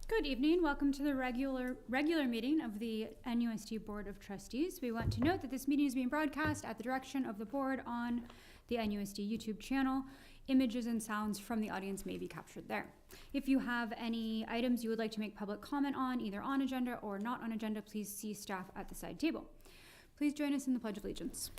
Good evening. Welcome to the regular meeting of the NUST Board of Trustees. We want to note that this meeting is being broadcast at the direction of the board on the NUST YouTube channel. Images and sounds from the audience may be captured there. If you have any items you would like to make public comment on, either on agenda or not on agenda, please see staff at the side table. Please join us in the Pledge of Allegiance.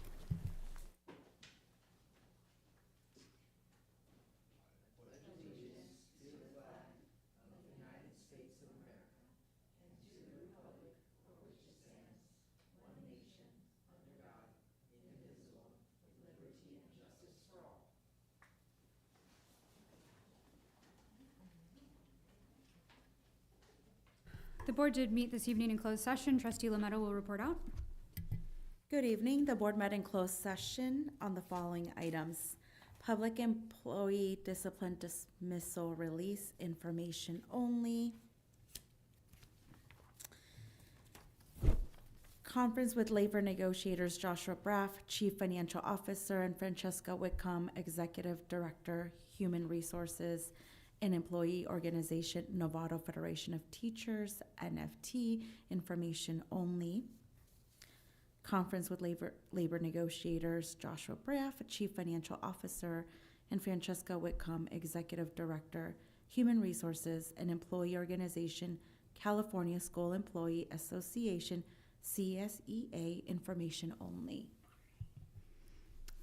The board did meet this evening in closed session. Trustee Novato will report out. Good evening. The board met in closed session on the following items: public employee discipline dismissal release, information only. Conference with labor negotiators Joshua Braff, Chief Financial Officer, and Francesca Whitcomb, Executive Director, Human Resources and Employee Organization, Novato Federation of Teachers, NFT, information only. Conference with labor negotiators Joshua Braff, Chief Financial Officer, and Francesca Whitcomb, Executive Director, Human Resources and Employee Organization, California School Employee Association, CSEA, information only.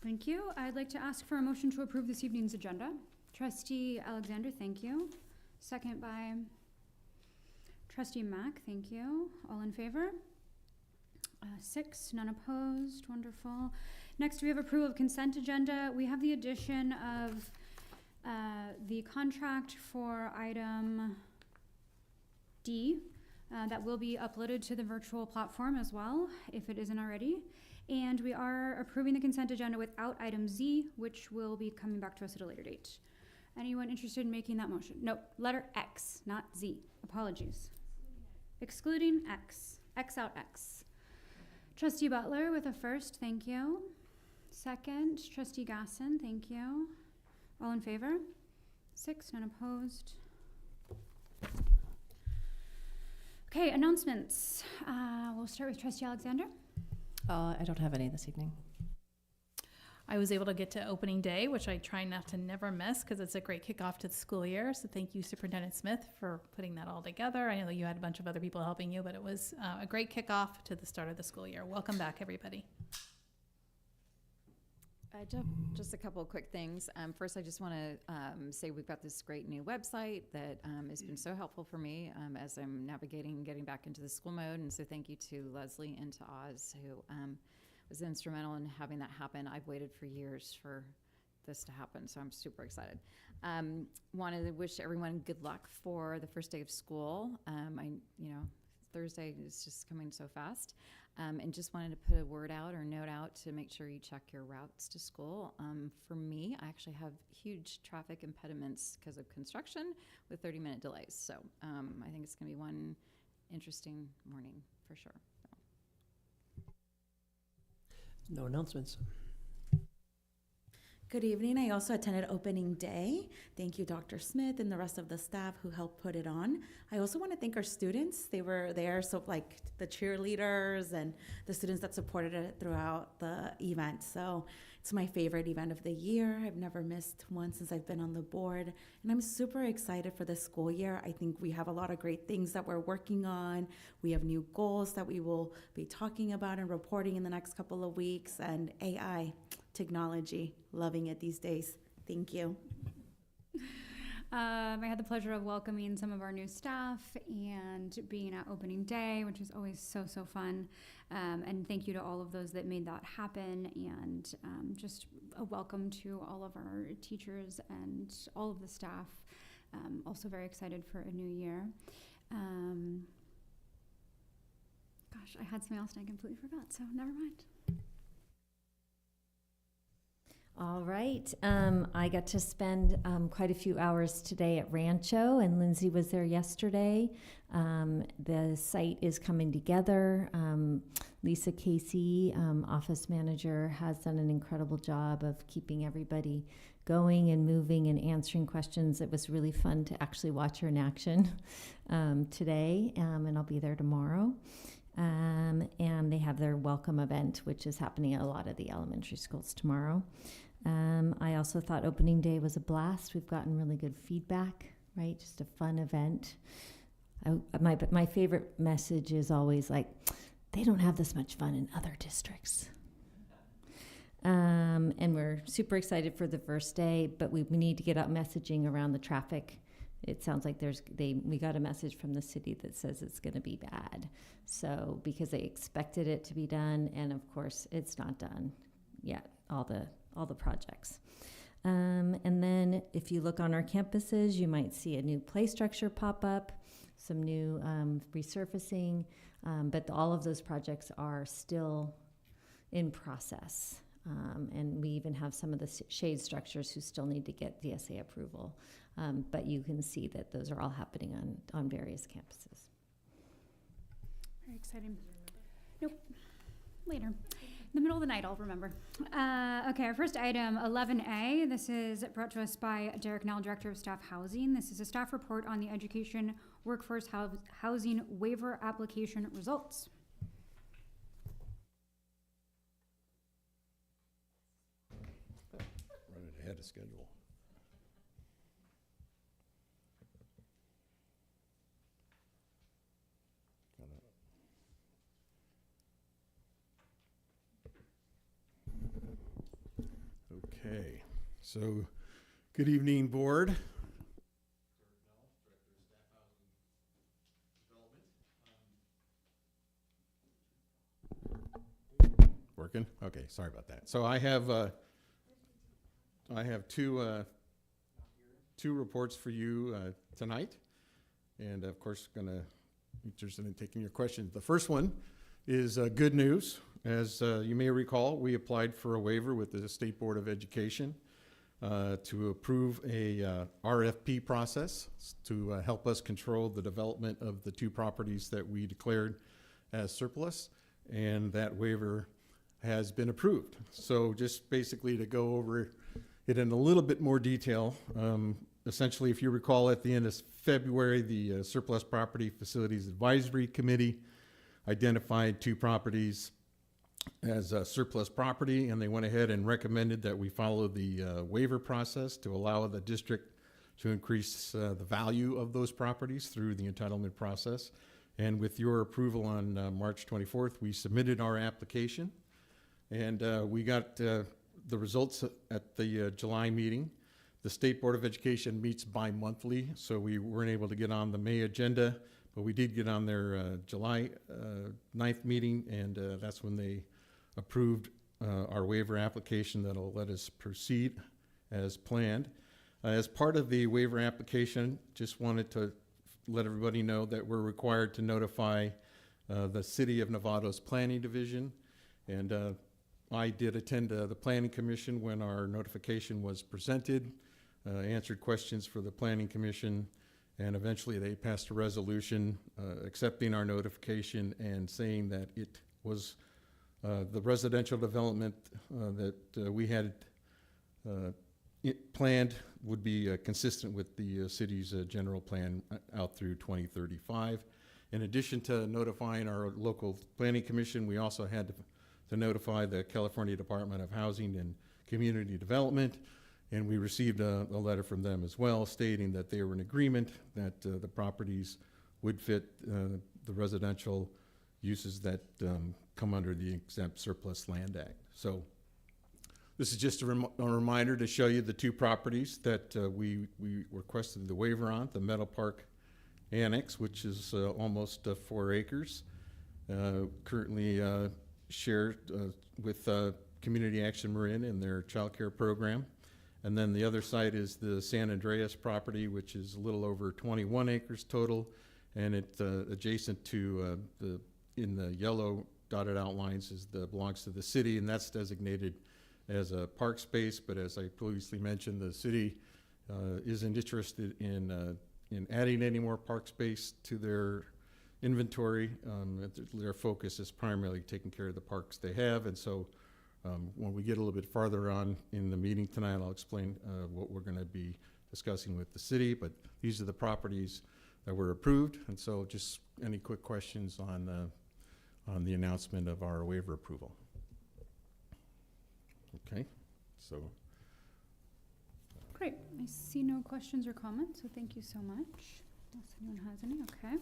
Thank you. I'd like to ask for a motion to approve this evening's agenda. Trustee Alexander, thank you. Second by Trustee Mack, thank you. All in favor? 6, none opposed. Wonderful. Next, we have approval of consent agenda. We have the addition of the contract for item D that will be uploaded to the virtual platform as well, if it isn't already. And we are approving the consent agenda without item Z, which will be coming back to us at a later date. Anyone interested in making that motion? No, letter X, not Z. Apologies. Excluding X. X out X. Trustee Butler with a first, thank you. Second, Trustee Gasson, thank you. All in favor? 6, none opposed. Okay, announcements. We'll start with Trustee Alexander. I don't have any this evening. I was able to get to opening day, which I try not to never miss because it's a great kickoff to the school year. So thank you, Superintendent Smith, for putting that all together. I know that you had a bunch of other people helping you, but it was a great kickoff to the start of the school year. Welcome back, everybody. Just a couple of quick things. First, I just want to say we've got this great new website that has been so helpful for me as I'm navigating getting back into the school mode. And so thank you to Leslie and to Oz, who was instrumental in having that happen. I've waited for years for this to happen, so I'm super excited. Wanted to wish everyone good luck for the first day of school. Thursday is just coming so fast. And just wanted to put a word out or note out to make sure you check your routes to school. For me, I actually have huge traffic impediments because of construction with 30-minute delays. So I think it's going to be one interesting morning for sure. No announcements. Good evening. I also attended opening day. Thank you, Dr. Smith and the rest of the staff who helped put it on. I also want to thank our students. They were there, so like the cheerleaders and the students that supported it throughout the event. So it's my favorite event of the year. I've never missed one since I've been on the board, and I'm super excited for the school year. I think we have a lot of great things that we're working on. We have new goals that we will be talking about and reporting in the next couple of weeks, and AI. Technology, loving it these days. Thank you. I had the pleasure of welcoming some of our new staff and being at opening day, which is always so fun. And thank you to all of those that made that happen. And just a welcome to all of our teachers and all of the staff. Also very excited for a new year. Gosh, I had something else and I completely forgot, so never mind. All right. I got to spend quite a few hours today at Rancho, and Lindsay was there yesterday. The site is coming together. Lisa Casey, office manager, has done an incredible job of keeping everybody going and moving and answering questions. It was really fun to actually watch her in action today, and I'll be there tomorrow. And they have their welcome event, which is happening at a lot of the elementary schools tomorrow. I also thought opening day was a blast. We've gotten really good feedback, right? Just a fun event. My favorite message is always like, they don't have this much fun in other districts. And we're super excited for the first day, but we need to get out messaging around the traffic. It sounds like we got a message from the city that says it's going to be bad. So because they expected it to be done, and of course it's not done yet, all the projects. And then if you look on our campuses, you might see a new play structure pop up, some new resurfacing, but all of those projects are still in process. And we even have some of the shade structures who still need to get DSA approval. But you can see that those are all happening on various campuses. Very exciting. Nope. Later. In the middle of the night, I'll remember. Okay, our first item, 11A. This is brought to us by Derek Nell, Director of Staff Housing. This is a staff report on the Education Workforce Housing Waiver Application results. Running ahead of schedule. Okay, so good evening, board. Working? Okay, sorry about that. So I have two reports for you tonight, and of course, going to be interested in taking your questions. The first one is good news. As you may recall, we applied for a waiver with the State Board of Education to approve a RFP process to help us control the development of the two properties that we declared as surplus, and that waiver has been approved. So just basically to go over it in a little bit more detail, essentially, if you recall, at the end of February, the Surplus Property Facilities Advisory Committee identified two properties as surplus property, and they went ahead and recommended that we follow the waiver process to allow the district to increase the value of those properties through the entitlement process. And with your approval on March 24th, we submitted our application, and we got the results at the July meeting. The State Board of Education meets bi-monthly, so we weren't able to get on the May agenda, but we did get on their July 9th meeting, and that's when they approved our waiver application that'll let us proceed as planned. As part of the waiver application, just wanted to let everybody know that we're required to notify the City of Novato's Planning Division, and I did attend the Planning Commission when our notification was presented, answered questions for the Planning Commission, and eventually they passed a resolution accepting our notification and saying that it was the residential development that we had planned would be consistent with the city's general plan out through 2035. In addition to notifying our local planning commission, we also had to notify the California Department of Housing and Community Development, and we received a letter from them as well stating that they were in agreement that the properties would fit the residential uses that come under the Exempt Surplus Land Act. So this is just a reminder to show you the two properties that we requested the waiver on, the Meadow Park Annex, which is almost 4 acres, currently shared with Community Action Marin and their child care program. And then the other site is the San Andreas property, which is a little over 21 acres total, and it's adjacent to in the yellow dotted outlines belongs to the city, and that's designated as a park space, but as I previously mentioned, the city isn't interested in adding any more park space to their inventory. Their focus is primarily taking care of the parks they have, and so when we get a little bit farther on in the meeting tonight, I'll explain what we're going to be discussing with the city, but these are the properties that were approved, and so just any quick questions on the announcement of our waiver approval. Okay, so. Great. I see no questions or comments, so thank you so much. Unless anyone has any, okay.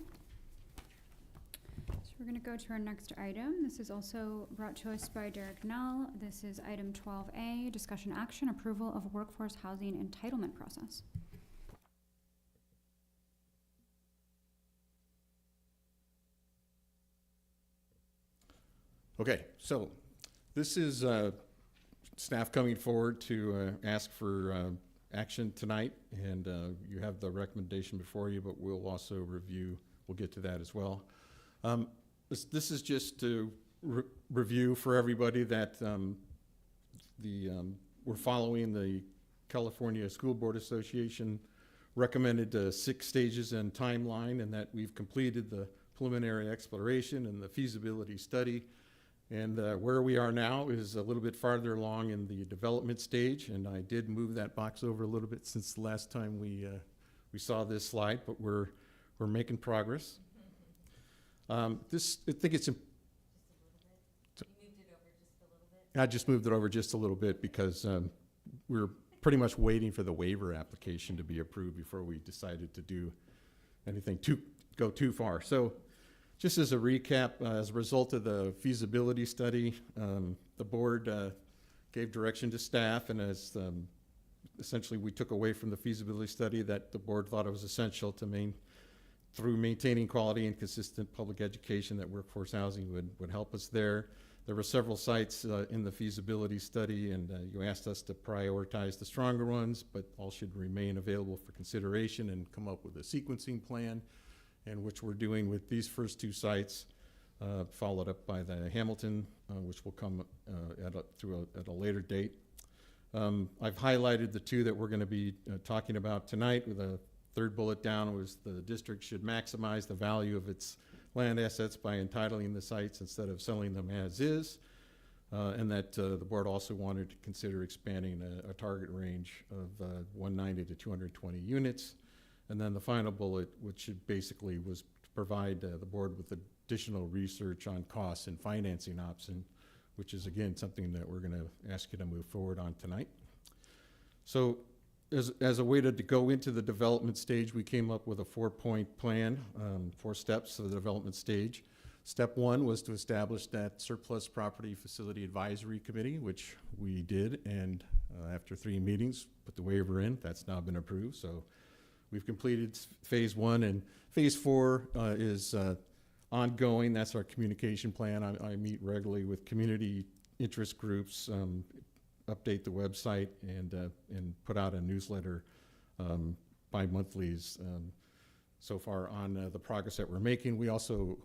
So we're going to go to our next item. This is also brought to us by Derek Nell. This is item 12A, discussion action, approval of workforce housing entitlement process. Okay, so this is staff coming forward to ask for action tonight, and you have the recommendation before you, but we'll also review, we'll get to that as well. This is just to review for everybody that we're following the California School Board Association recommended 6 stages and timeline, and that we've completed the preliminary exploration and the feasibility study. And where we are now is a little bit farther along in the development stage, and I did move that box over a little bit since the last time we saw this slide, but we're making progress. I think it's. I just moved it over just a little bit because we're pretty much waiting for the waiver application to be approved before we decided to do anything go too far. So. Just as a recap, as a result of the feasibility study, the board gave direction to staff, and as essentially we took away from the feasibility study that the board thought it was essential to through maintaining quality and consistent public education, that workforce housing would help us there. There were several sites in the feasibility study, and you asked us to prioritize the stronger ones, but all should remain available for consideration and come up with a sequencing plan, and which we're doing with these first 2 sites, followed up by the Hamilton, which will come at a later date. I've highlighted the 2 that we're going to be talking about tonight. With a 3rd bullet down was the district should maximize the value of its land assets by entitling the sites instead of selling them as is, and that the board also wanted to consider expanding a target range of 190 to 220 units. And then the final bullet, which basically was to provide the board with additional research on costs and financing option, which is again something that we're going to ask you to move forward on tonight. So as a way to go into the development stage, we came up with a 4-point plan, 4 steps to the development stage. Step 1 was to establish that surplus property facility advisory committee, which we did, and after 3 meetings, put the waiver in. That's now been approved. So we've completed phase 1, and phase 4 is ongoing. That's our communication plan. I meet regularly with community interest groups, update the website, and put out a newsletter bi-monthlies so far on the progress that we're making. We also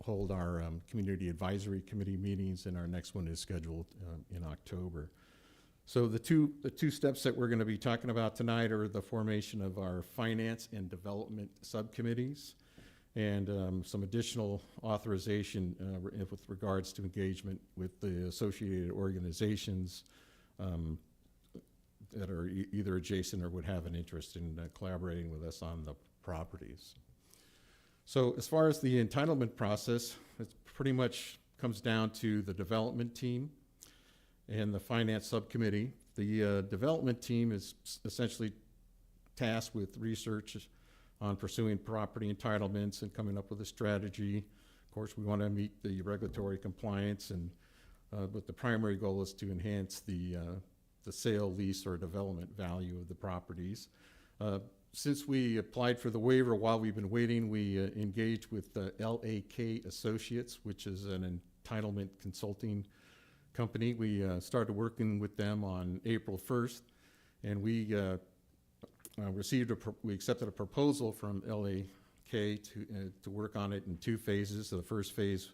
hold our community advisory committee meetings, and our next one is scheduled in October. So the two steps that we're going to be talking about tonight are the formation of our finance and development subcommittees, and some additional authorization with regards to engagement with the associated organizations that are either adjacent or would have an interest in collaborating with us on the properties. So as far as the entitlement process, it pretty much comes down to the development team and the finance subcommittee. The development team is essentially tasked with research on pursuing property entitlements and coming up with a strategy. Of course, we want to meet the regulatory compliance, and but the primary goal is to enhance the sale, lease, or development value of the properties. Since we applied for the waiver, while we've been waiting, we engaged with LAK Associates, which is an entitlement consulting company. We started working with them on April 1st, and we accepted a proposal from LAK to work on it in 2 phases. So the first phase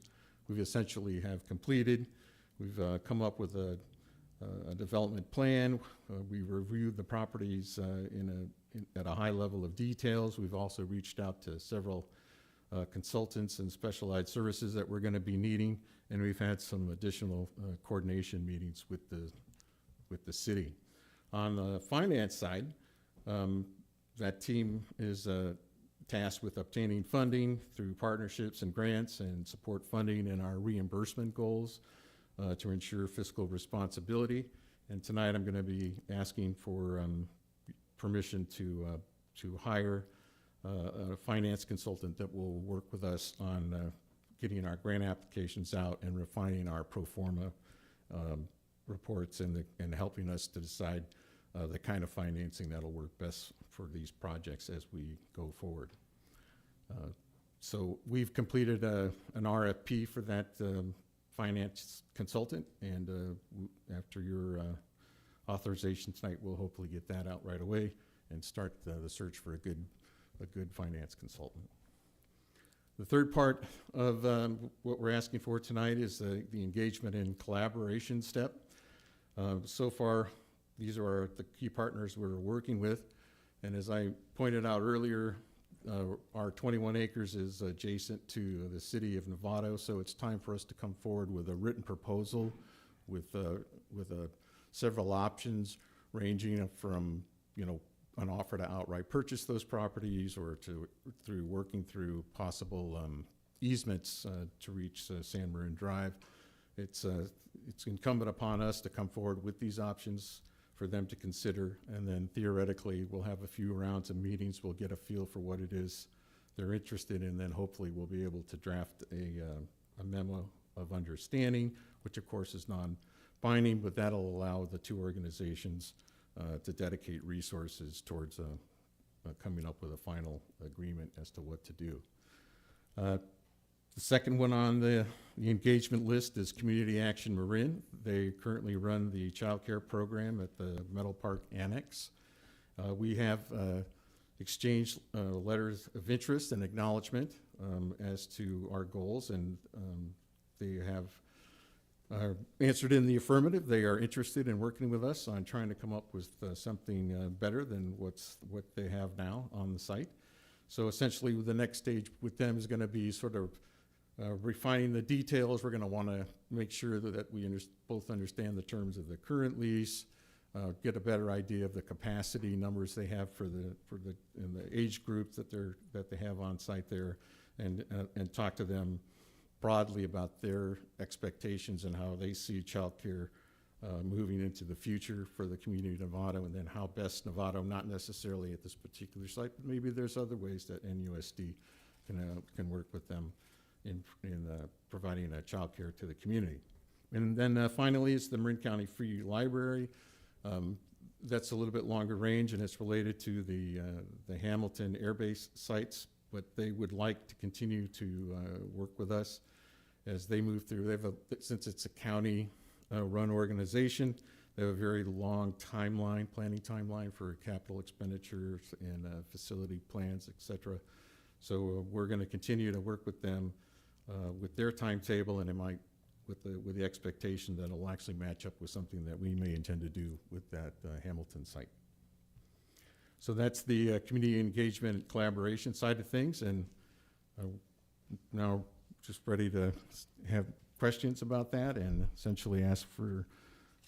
we've essentially have completed. We've come up with a a development plan. We reviewed the properties at a high level of details. We've also reached out to several consultants and specialized services that we're going to be needing, and we've had some additional coordination meetings with the city. On the finance side, that team is tasked with obtaining funding through partnerships and grants and support funding in our reimbursement goals to ensure fiscal responsibility. And tonight I'm going to be asking for permission to hire a finance consultant that will work with us on getting our grant applications out and refining our pro forma reports and helping us to decide the kind of financing that'll work best for these projects as we go forward. So we've completed an RFP for that finance consultant, and after your authorization tonight, we'll hopefully get that out right away and start the search for a good finance consultant. The third part of what we're asking for tonight is the engagement and collaboration step. So far, these are the key partners we're working with, and as I pointed out earlier, our 21 acres is adjacent to the city of Novato, so it's time for us to come forward with a written proposal with several options ranging from, an offer to outright purchase those properties or through working through possible easements to reach San Marin Drive. It's incumbent upon us to come forward with these options for them to consider, and then theoretically we'll have a few rounds of meetings. We'll get a feel for what it is they're interested in, then hopefully we'll be able to draft a memo of understanding, which of course is non-binding, but that'll allow the two organizations to dedicate resources towards coming up with a final agreement as to what to do. The second one on the engagement list is Community Action Marin. They currently run the child care program at the Meadow Park Annex. We have exchanged letters of interest and acknowledgement as to our goals, and they have answered in the affirmative. They are interested in working with us on trying to come up with something better than what they have now on the site. So essentially the next stage with them is going to be sort of refining the details. We're going to want to make sure that we both understand the terms of the current lease, get a better idea of the capacity numbers they have in the age groups that they have on site there, and talk to them broadly about their expectations and how they see childcare moving into the future for the community of Novato, and then how best Novato, not necessarily at this particular site, but maybe there's other ways that NUSD can work with them in providing child care to the community. And then finally is the Marin County Free Library. That's a little bit longer range, and it's related to the Hamilton Air Base sites, but they would like to continue to work with us as they move through. Since it's a county run organization, they have a very long planning timeline for capital expenditures and facility plans, et cetera. So we're going to continue to work with them with their timetable, and it might, with the expectation that it'll actually match up with something that we may intend to do with that Hamilton site. So that's the community engagement and collaboration side of things, and now just ready to have questions about that and essentially ask for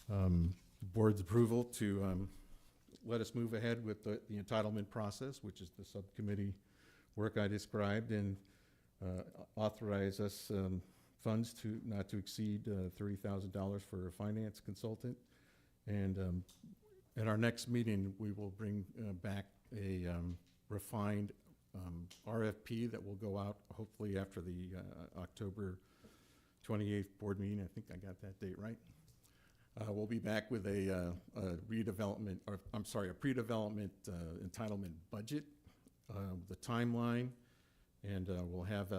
the board's approval to let us move ahead with the entitlement process, which is the subcommittee work I described, and authorize us funds not to exceed $30,000 for a finance consultant. And at our next meeting, we will bring back a refined RFP that will go out hopefully after the October 28th board meeting. I think I got that date right. We'll be back with a pre-development entitlement budget, the timeline, and we'll have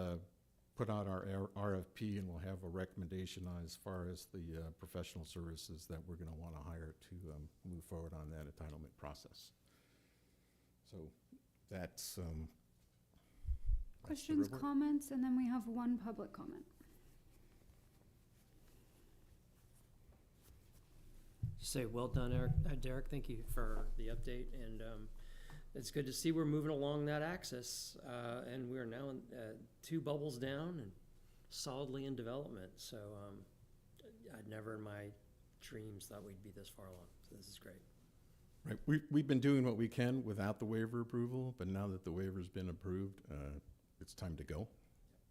put out our RFP, and we'll have a recommendation on as far as the professional services that we're going to want to hire to move forward on that entitlement process. So that's Questions, comments, and then we have one public comment. Say, well done, Derek. Thank you for the update, and it's good to see we're moving along that axis, and we are now 2 bubbles down and solidly in development. So I'd never in my dreams thought we'd be this far along. So this is great. Right, we've been doing what we can without the waiver approval, but now that the waiver's been approved, it's time to go.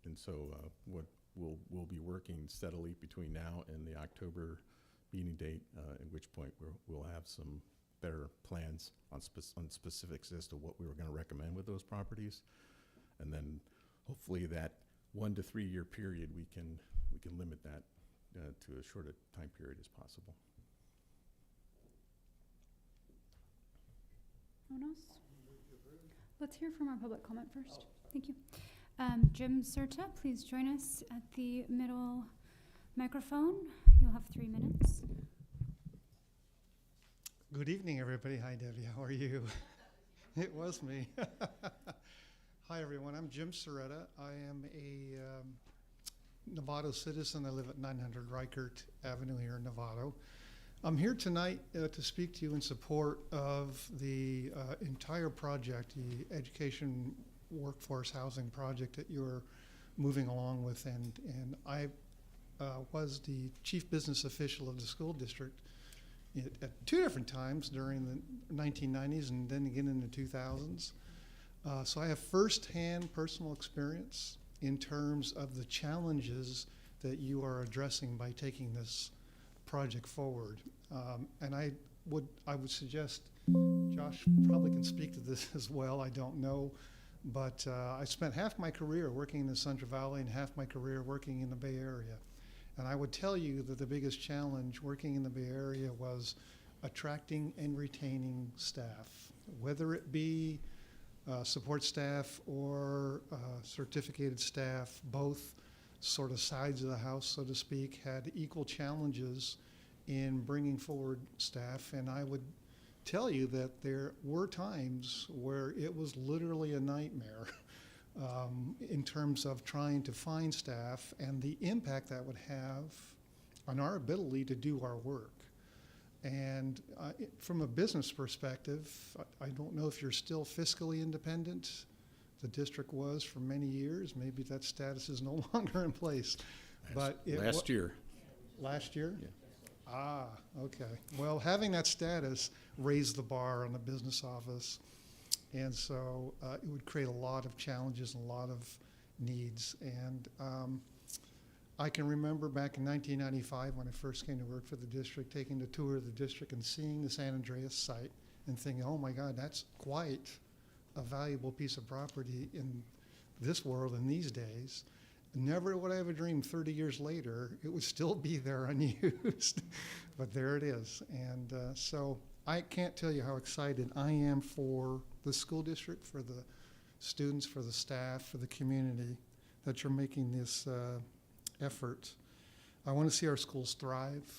And so what we'll be working steadily between now and the October meeting date, at which point we'll have some better plans on specifics as to what we were going to recommend with those properties. And then hopefully that 1 to 3 year period, we can limit that to as short a time period as possible. No one else? Let's hear from our public comment first. Thank you. Jim Serta, please join us at the middle microphone. You'll have 3 minutes. Good evening, everybody. Hi, Debbie. How are you? It was me. Hi, everyone. I'm Jim Serta. I am a Novato citizen. I live at 900 Reichert Avenue here in Novato. I'm here tonight to speak to you in support of the entire project, the education workforce housing project that you're moving along with. And I was the chief business official of the school district at 2 different times during the 1990s and then again in the 2000s. So I have firsthand personal experience in terms of the challenges that you are addressing by taking this project forward. And I would suggest, Josh probably can speak to this as well, I don't know, but I spent half my career working in the Central Valley and half my career working in the Bay Area. And I would tell you that the biggest challenge working in the Bay Area was attracting and retaining staff, whether it be support staff or certificated staff. Both sort of sides of the house, so to speak, had equal challenges in bringing forward staff. And I would tell you that there were times where it was literally a nightmare in terms of trying to find staff and the impact that would have on our ability to do our work. And from a business perspective, I don't know if you're still fiscally independent. The district was for many years. Maybe that status is no longer in place. But last year. Last year? Yeah. Ah, okay. Well, having that status raised the bar on the business office. And so it would create a lot of challenges and a lot of needs. And I can remember back in 1995 when I first came to work for the district, taking the tour of the district and seeing the San Andreas site and thinking, oh my God, that's quite a valuable piece of property in this world in these days. Never would I ever dreamed 30 years later it would still be there unused, but there it is. And so I can't tell you how excited I am for the school district, for the students, for the staff, for the community that you're making this effort. I want to see our schools thrive.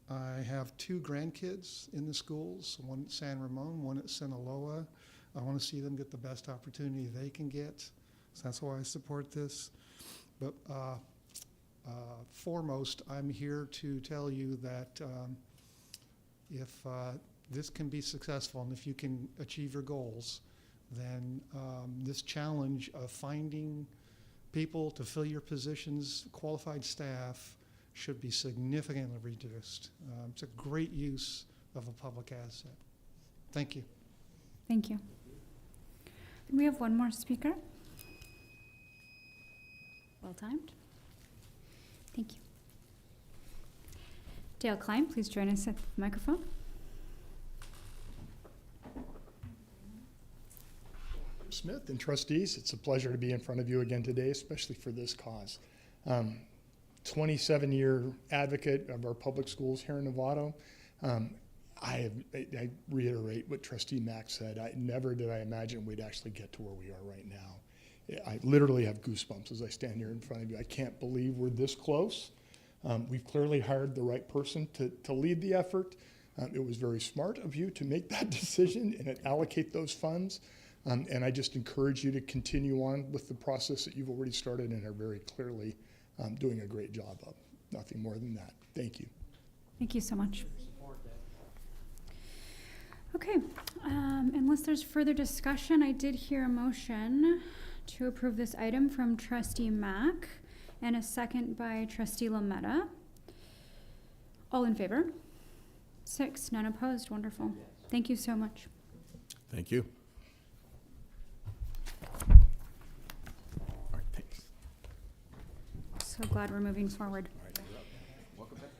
I have 2 grandkids in the schools, one at San Ramon, one at Sinaloa. I want to see them get the best opportunity they can get. So that's why I support this. But foremost, I'm here to tell you that if this can be successful and if you can achieve your goals, then this challenge of finding people to fill your positions, qualified staff, should be significantly reduced. It's a great use of a public asset. Thank you. Thank you. And we have one more speaker. Well timed. Thank you. Dale Klein, please join us at the microphone. Smith and trustees, it's a pleasure to be in front of you again today, especially for this cause. 27-year advocate of our public schools here in Novato. I reiterate what Trustee Mack said. Never did I imagine we'd actually get to where we are right now. I literally have goosebumps as I stand here in front of you. I can't believe we're this close. We've clearly hired the right person to lead the effort. It was very smart of you to make that decision and allocate those funds. And I just encourage you to continue on with the process that you've already started and are very clearly doing a great job of. Nothing more than that. Thank you. Thank you so much. Okay, unless there's further discussion, I did hear a motion to approve this item from trustee Mack and a second by trustee Lametta. All in favor? 6, none opposed, wonderful. Thank you so much. Thank you. All right, thanks. So glad we're moving forward. All right, you're up. Welcome back.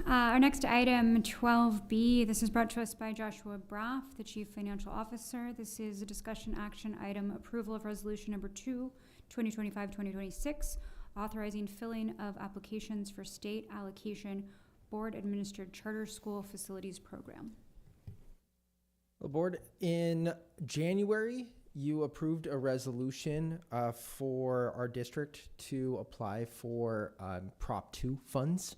Our next item, 12B, this is brought to us by Joshua Braff, the Chief Financial Officer. This is a discussion action item, approval of resolution number 2, 2025-2026, authorizing filling of applications for state allocation board-administered charter school facilities program. The board, in January, you approved a resolution for our district to apply for Prop 2 funds.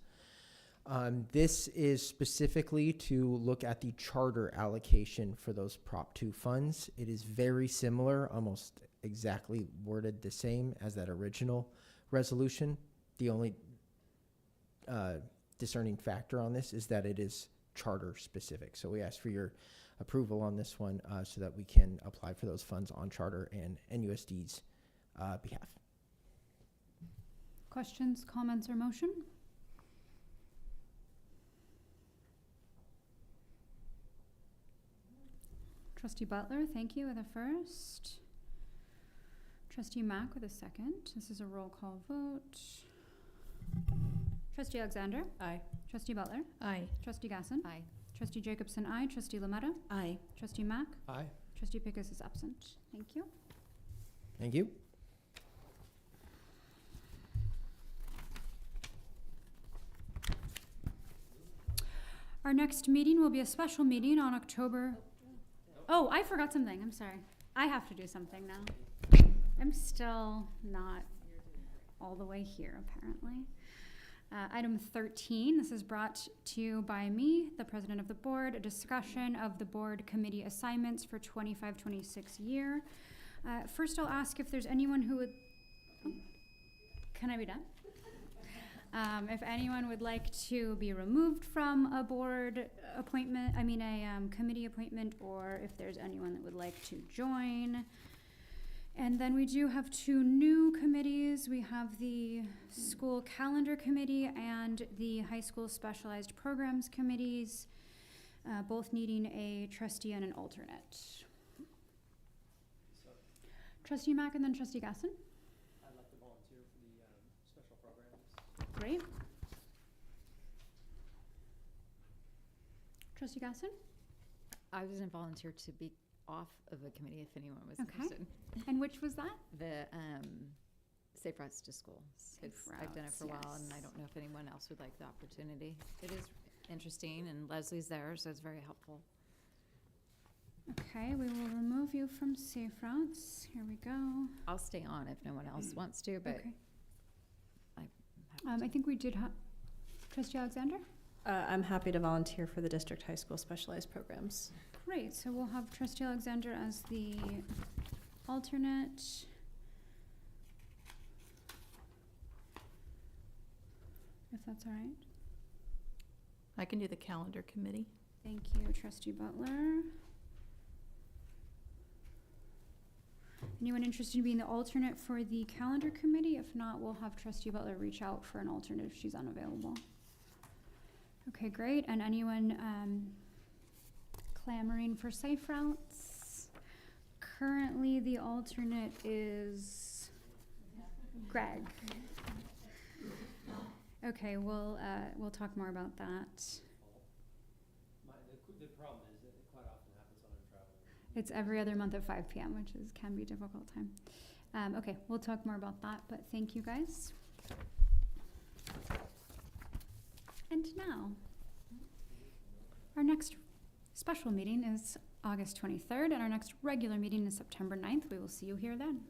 This is specifically to look at the charter allocation for those Prop 2 funds. It is very similar, almost exactly worded the same as that original resolution. The only discerning factor on this is that it is charter specific. So we ask for your approval on this one so that we can apply for those funds on charter and NUSD's behalf. Questions, comments, or motion? Trustee Butler, thank you with a first. Trustee Mack with a second. This is a roll call vote. Trustee Alexander? Aye. Trustee Butler? Aye. Trustee Gasson? Aye. Trustee Jacobson, aye. Trustee Lametta? Aye. Trustee Mack? Aye. Trustee Pickus is absent. Thank you. Thank you. Our next meeting will be a special meeting on October. Oh, I forgot something. I'm sorry. I have to do something now. I'm still not all the way here, apparently. Item 13, this is brought to you by me, the president of the board, a discussion of the board committee assignments for 25-26 year. First, I'll ask if there's anyone who would, oh, can I be done? If anyone would like to be removed from a board appointment, committee appointment, or if there's anyone that would like to join. And then we do have 2 new committees. We have the school calendar committee and the high school specialized programs committees, both needing a trustee and an alternate. Trustee Mack and then Trustee Gasson. I'd like to volunteer for the special programs. Great. Trustee Gasson? I was going to volunteer to be off of a committee if anyone was Okay. interested. And which was that? The Safe Routes to School. I've done it for a while, and I Yes. don't know if anyone else would like the opportunity. It is interesting, and Leslie's there, so it's very helpful. Okay, we will remove you from Safe Routes. Here we go. I'll stay on if no one else wants to, but Okay. I'm happy I think we did have, Trustee Alexander? I'm happy to volunteer for the district high school specialized programs. Great, so we'll have Trustee Alexander as the alternate. If that's all right. I can do the calendar committee. Thank you, Trustee Butler. Anyone interested in being the alternate for the calendar committee? If not, we'll have Trustee Butler reach out for an alternate if she's unavailable. Okay, great. And anyone clamoring for Safe Routes? Currently, the alternate is Greg. Okay, we'll talk more about that. The problem is that it quite often happens when I'm traveling. It's every other month at 5 p.m., which can be a difficult time. Okay, we'll talk more about that, but thank you guys. And now, our next special meeting is August 23rd, and our next regular meeting is September 9th. We will see you here then.